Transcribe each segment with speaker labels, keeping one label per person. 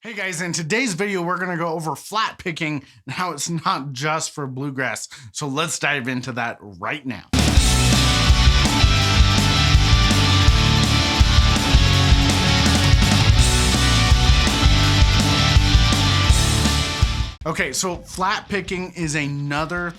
Speaker 1: Hey guys, in today's video, we're gonna go over flat picking and how it's not just for bluegrass. So let's dive into that right now. Okay, so flat picking is another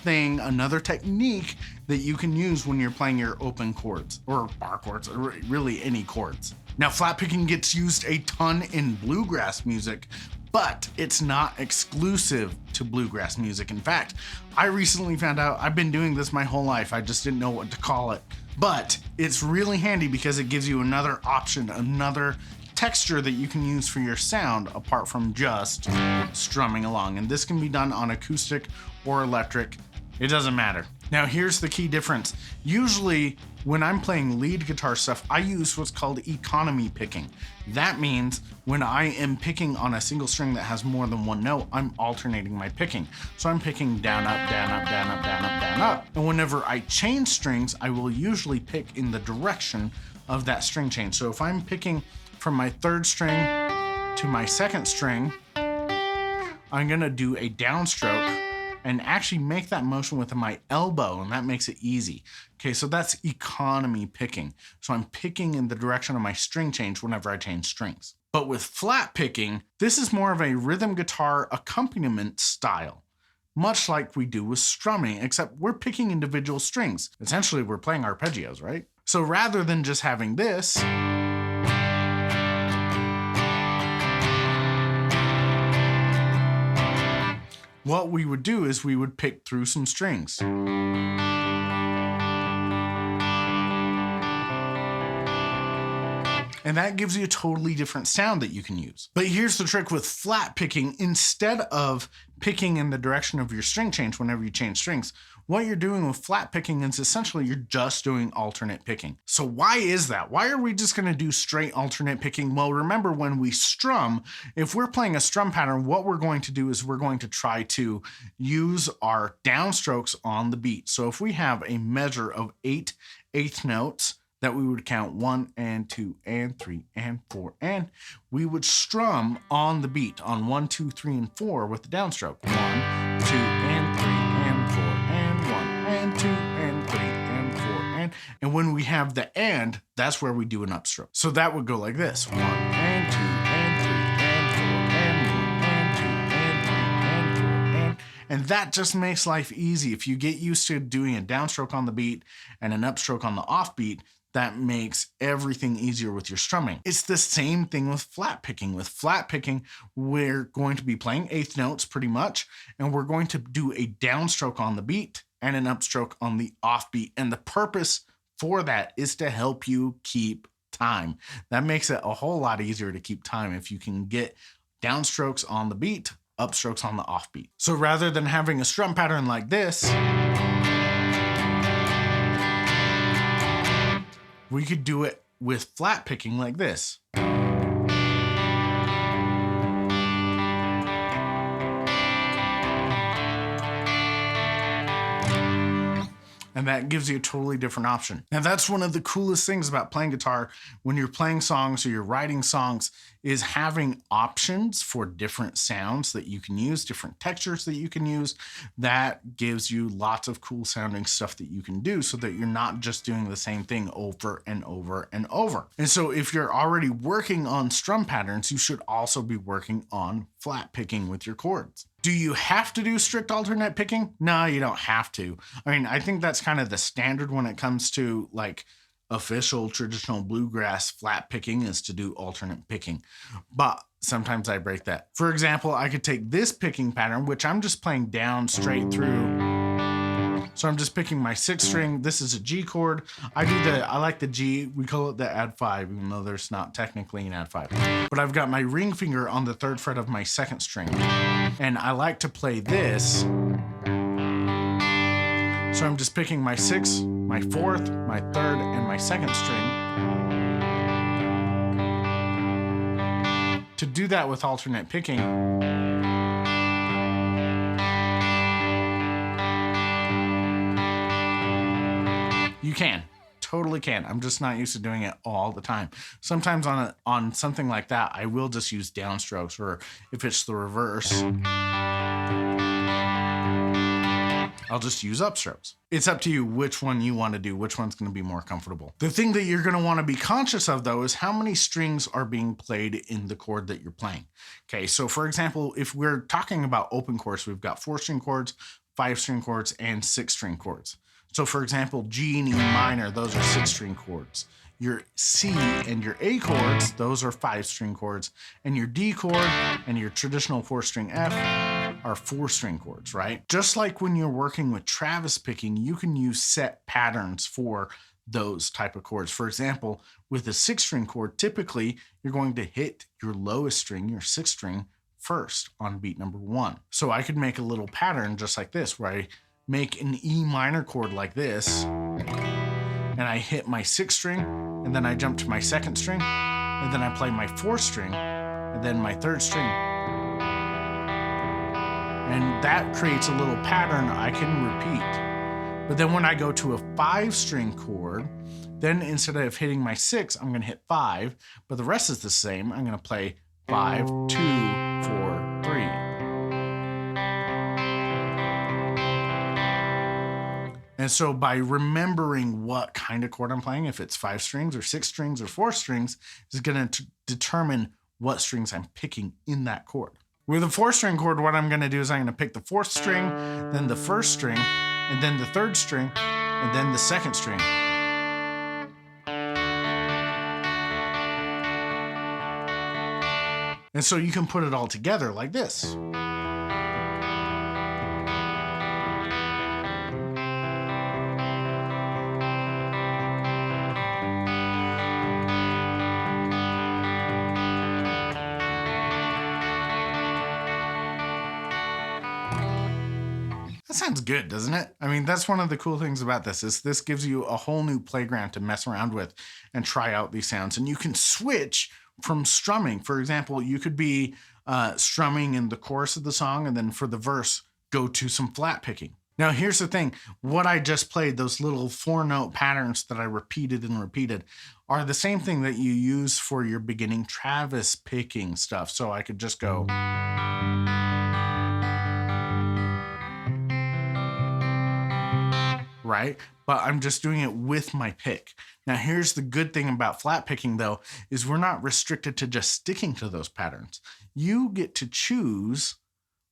Speaker 1: technique that you can use when you're playing your open chords or bar chords, or really any chords. Now, flat picking gets used a ton in bluegrass music, but it's not exclusive to bluegrass music. In fact, I recently found out I've been doing this my whole life. I just didn't know what to call it, but it's really handy because it gives you another option, another texture that you can use for your sound apart from just strumming along. And this can be done on acoustic or electric. It doesn't matter. Now here's the key difference. Usually when I'm playing lead guitar stuff, I use what's called economy picking. That means when I am picking on a single string that has more than one note, I'm alternating my picking. So I'm picking down, up, down, up, down, up, down, up, down, up. And whenever I change strings, I will usually pick in the direction of that string change. So if I'm picking from my third string to my second string, I'm gonna do a downstroke and actually make that motion with my elbow, and that makes it easy. Okay, so that's economy picking. So I'm picking in the direction of my string change whenever I change strings. But with flat picking, this is more of a rhythm guitar accompaniment style, much like we do with strumming, except we're picking individual strings. Essentially, we're playing arpeggios, right? So rather than just having this, what we would do is we would pick through some strings. And that gives you a totally different sound that you can use. But here's the trick with flat picking. Instead of picking in the direction of your string change whenever you change strings, what you're doing with flat picking is essentially you're just doing alternate picking. So why is that? Why are we just gonna do straight alternate picking? Well, remember when we strum, if we're playing a strum pattern, what we're going to do is we're going to try to use our downstrokes on the beat. So if we have a measure of 8 eighth notes, that we would count 1 and 2 and 3 and 4, and we would strum on the beat on 1, 2, 3, and 4 with the downstroke. 1, 2, and 3, and 4, and 1, and 2, and 3, and 4, and when we have the and, that's where we do an upstroke. So that would go like this: 1 and 2 and 3 and 4 and 1 and 2 and 3 and 4 and that just makes life easy. If you get used to doing a downstroke on the beat and an upstroke on the offbeat, that makes everything easier with your strumming. It's the same thing with flat picking. With flat picking, we're going to be playing eighth notes pretty much, and we're going to do a downstroke on the beat and an upstroke on the offbeat. And the purpose for that is to help you keep time. That makes it a whole lot easier to keep time if you can get downstrokes on the beat, upstrokes on the offbeat. So rather than having a strum pattern like this, we could do it with flat picking like this. And that gives you a totally different option. Now that's one of the coolest things about playing guitar when you're playing songs or you're writing songs, is having options for different sounds that you can use, different textures that you can use. That gives you lots of cool sounding stuff that you can do so that you're not just doing the same thing over and over and over. And so if you're already working on strum patterns, you should also be working on flat picking with your chords. Do you have to do strict alternate picking? No, you don't have to. I mean, I think that's kind of the standard when it comes to like official traditional bluegrass flat picking, is to do alternate picking. But sometimes I break that. For example, I could take this picking pattern, which I'm just playing down straight through. So I'm just picking my sixth string. This is a G chord. I like the G. We call it the add 5, even though there's not technically an add 5. But I've got my ring finger on the 3rd fret of my 2nd string. And I like to play this. So I'm just picking my 6th, my 4th, my 3rd, and my 2nd string. To do that with alternate picking, you can. totally can. I'm just not used to doing it all the time. Sometimes on something like that, I will just use downstrokes, or if it's the reverse, I'll just use upstrokes. It's up to you which one you want to do, which one's going to be more comfortable. The thing that you're going to want to be conscious of, though, is how many strings are being played in the chord that you're playing. Okay, so for example, if we're talking about open chords, we've got 4-string chords, 5-string chords, and 6-string chords. So for example, G and E minor, those are 6-string chords. Your C and your A chords, those are 5-string chords, and your D chord and your traditional 4-string F are 4-string chords, right? Just like when you're working with Travis picking, you can use set patterns for those type of chords. For example, with a 6-string chord, typically you're going to hit your lowest string, your 6th string, first on beat number 1. So I could make a little pattern just like this, where I make an E minor chord like this, and I hit my 6th string, and then I jump to my 2nd string, and then I play my 4th string, and then my 3rd string. And that creates a little pattern I can repeat. But then when I go to a 5-string chord, then instead of hitting my 6, I'm going to hit 5, but the rest is the same. I'm going to play 5, 2, 4, 3. And so by remembering what kind of chord I'm playing, if it's 5 strings or 6 strings or 4 strings, is going to determine what strings I'm picking in that chord. With a 4-string chord, what I'm going to do is I'm going to pick the 4th string, then the 1st string, and then the 3rd string, and then the 2nd string. And so you can put it all together like this. That sounds good, doesn't it? I mean, that's one of the cool things about this, is this gives you a whole new playground to mess around with and try out these sounds. And you can switch from strumming. For example, you could be strumming in the chorus of the song, and then for the verse, go to some flat picking. Now, here's the thing. What I just played, those little 4-note patterns that I repeated and repeated, are the same thing that you use for your beginning Travis picking stuff. So I could just go... right? But I'm just doing it with my pick. Now, here's the good thing about flat picking, though, is we're not restricted to just sticking to those patterns. You get to choose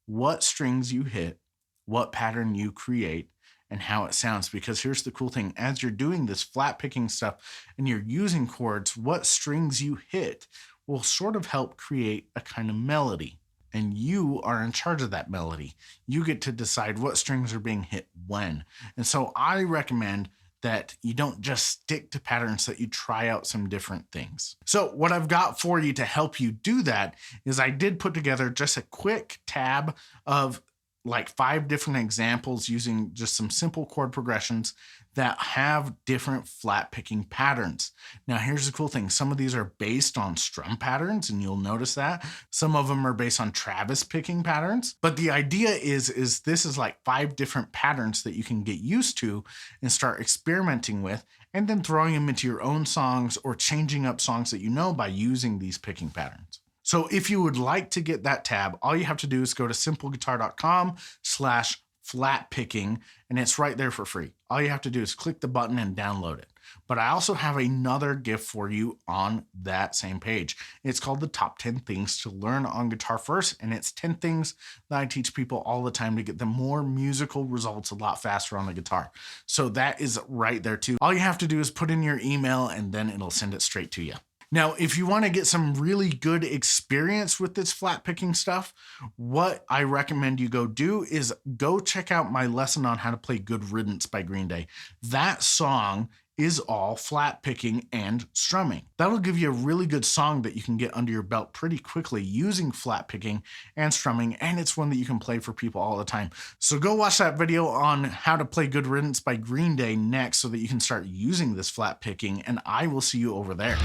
Speaker 1: what strings you hit, what pattern you create, and how it sounds. Because here's the cool thing. As you're doing this flat picking stuff and you're using chords, what strings you hit will sort of help create a kind of melody. And you are in charge of that melody. You get to decide what strings are being hit when. And so I recommend that you don't just stick to patterns, that you try out some different things. So what I've got for you to help you do that is I did put together just a quick tab of like 5 different examples using just some simple chord progressions that have different flat picking patterns. Now, here's the cool thing. Some of these are based on strum patterns, and you'll notice that. Some of them are based on Travis picking patterns. But the idea is this is like 5 different patterns that you can get used to and start experimenting with, and then throwing them into your own songs or changing up songs that you know by using these picking patterns. So if you would like to get that tab, all you have to do is go to simpleguitar.com/flatpicking, and it's right there for free. All you have to do is click the button and download it. But I also have another gift for you on that same page. It's called the Top 10 Things to Learn on Guitar First, and it's 10 things that I teach people all the time to get them more musical results a lot faster on the guitar. So that is right there too. All you have to do is put in your email, and then it'll send it straight to you. Now, if you want to get some really good experience with this flat picking stuff, what I recommend you go do is go check out my lesson on how to play Good Riddance by Green Day. That song is all flat picking and strumming. That'll give you a really good song that you can get under your belt pretty quickly using flat picking and strumming, and it's one that you can play for people all the time. So go watch that video on how to play Good Riddance by Green Day next so that you can start using this flat picking, and I will see you over there.